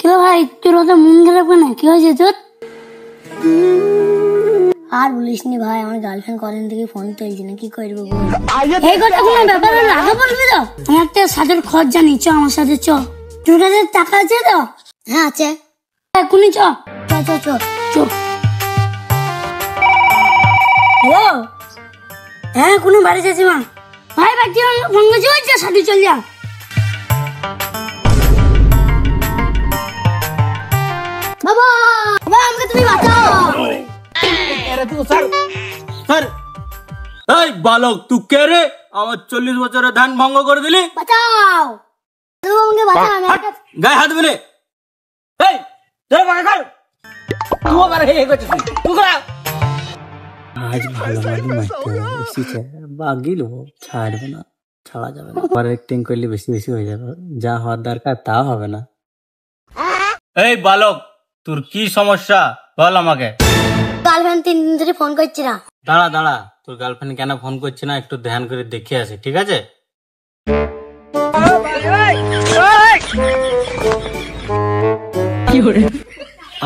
কেউ ভাই তোর অত মন খারাপ কেন? কি হয়েছে তোর? আর বলিস নি ভাই, আমার গার্লফ্রেন্ড কদিন থেকে ফোন তুলছি না, কি করবো বল? এই কথা কোনো ব্যাপার হলো, আগে বলবি তো? আমার একটা সাজের খরচ জানি, চ আমার সাথে চ। তোর কাছে টাকা আছে তো? হ্যাঁ আছে। এখনই চ চ চ চ চ। হ্যালো, হ্যাঁ কোনো বাড়ি যাচ্ছি মা। ভাই ভাই তুই ফোন করছি, সাথে চল যা। বাবা বাবা আমাকে তুমি বাঁচাও। এই বালক, তুই কে রে? আমার 40 বছরের ধ্যান ভঙ্গ করে দিলি। বাঁচাও, তুমি আমাকে বাঁচাও। আমি গায়ে হাত দিলে এই তুই বাঁকা কর। তুই আবার হে করছিস তুই করা। আজ ভালো লাগি মারতে এসেছে, বাগিল ছাড়বে না, ছাড়া যাবে না। পরে অ্যাক্টিং করলে বেশি বেশি হয়ে যাবে, যা হওয়ার দরকার তা হবে না। এই বালক, তোর কি সমস্যা বল আমাকে। গার্লফ্রেন্ড 3 দিন ধরে ফোন করছি না। দাঁড়া দাঁড়া, তোর গার্লফ্রেন্ড কেন ফোন করছে না একটু ধ্যান করে দেখে আসি, ঠিক আছে?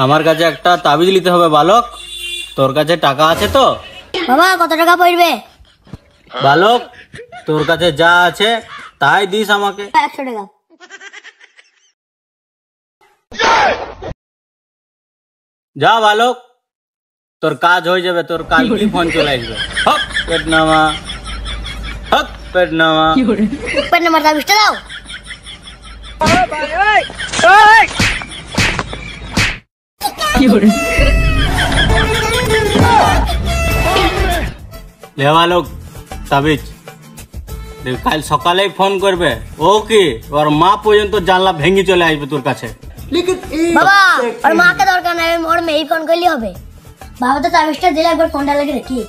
আমার কাছে একটা তাবিজ নিতে হবে বালক, তোর কাছে টাকা আছে তো? বাবা কত টাকা পড়বে? বালক, তোর কাছে যা আছে তাই দিস আমাকে। 100 টাকা। যা বালক, তোর কাজ হয়ে যাবে, তোর কালকে ফোন চলে আসবে। হক পেট নামা, হক পেট নামা। পেট নাম্বার তাবিজটা দাও। লে বালক তাবিজ, কাল সকালেই ফোন করবে। ও কি ওর মা পর্যন্ত জানলা ভেঙে চলে আসবে তোর কাছে। বাবা ওর মাকে দরকার নাই, ওর মেয়ে ফোন করলে হবে। বাবা তো তাবিজটা দিলে, একবার ফোনটা লাগিয়ে দেখি।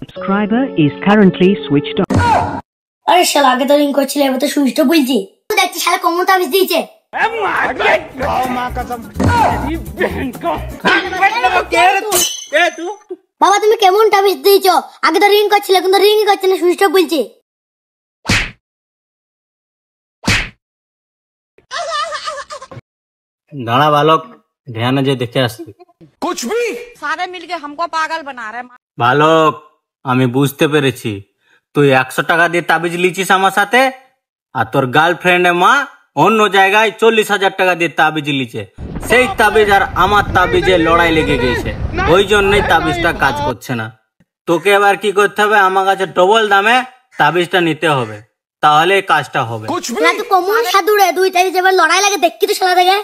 Subscriber is currently switched on. আরে শালা আগে তো রিং করছিল, এবার তো সুইচ তো বলছি। দেখছি শালা কোমর তাবিজ দিয়েছে। বাবা তুমি কেমন তাবিজ দিয়েছো? আগে তো রিং করছিল, এখন তো রিংই করছে না, সুইচ অফ বলছি। দাঁড়া বালক, ধ্যানে যে দেখে আসবি। कुछ भी सारे मिलके हमको पागल बना रहे हैं। বালক, আমি বুঝতে পেরেছি, তুই 100 টাকা দিয়ে তাবিজ লিচিস আমার সাথে, আর তোর গার্লফ্রেন্ডের মা অন্য জায়গায় 40,000 টাকা দিয়ে তাবিজ লিচে। সেই তাবিজ আর আমার তাবিজে লড়াই লেগে গেছে, ওই জন্যই তাবিজটা কাজ করছে না। তোকে এবার কি করতে হবে, আমার কাছে ডবল দামে তাবিজটা নিতে হবে, তাহলে কাজটা হবে। कुछ भी না তো কোমর সাদুরে দুই তাবিজ এবার লড়াই লাগে, দেখি তো শালা দেখে।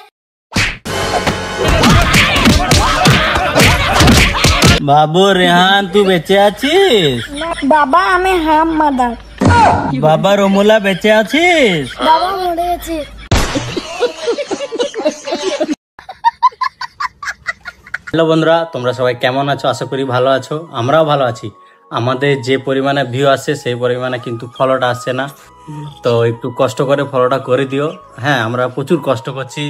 বাবু রেহান, তুই বেঁচে আছিস? বাবা আমি হাম মাদার। বাবা রমুলা বেঁচে আছিস? বাবা মরে গেছে। হ্যালো বন্ধুরা, তোমরা সবাই কেমন আছো? আশা করি ভালো আছো, আমরাও ভালো আছি। আমাদের যে পরিমাণে ভিউ আসছে সেই পরিমাণে কিন্তু ফলোটা আসছে না, তো একটু কষ্ট করে ফলোটা করে দিও। হ্যাঁ, আমরা প্রচুর কষ্ট করছি।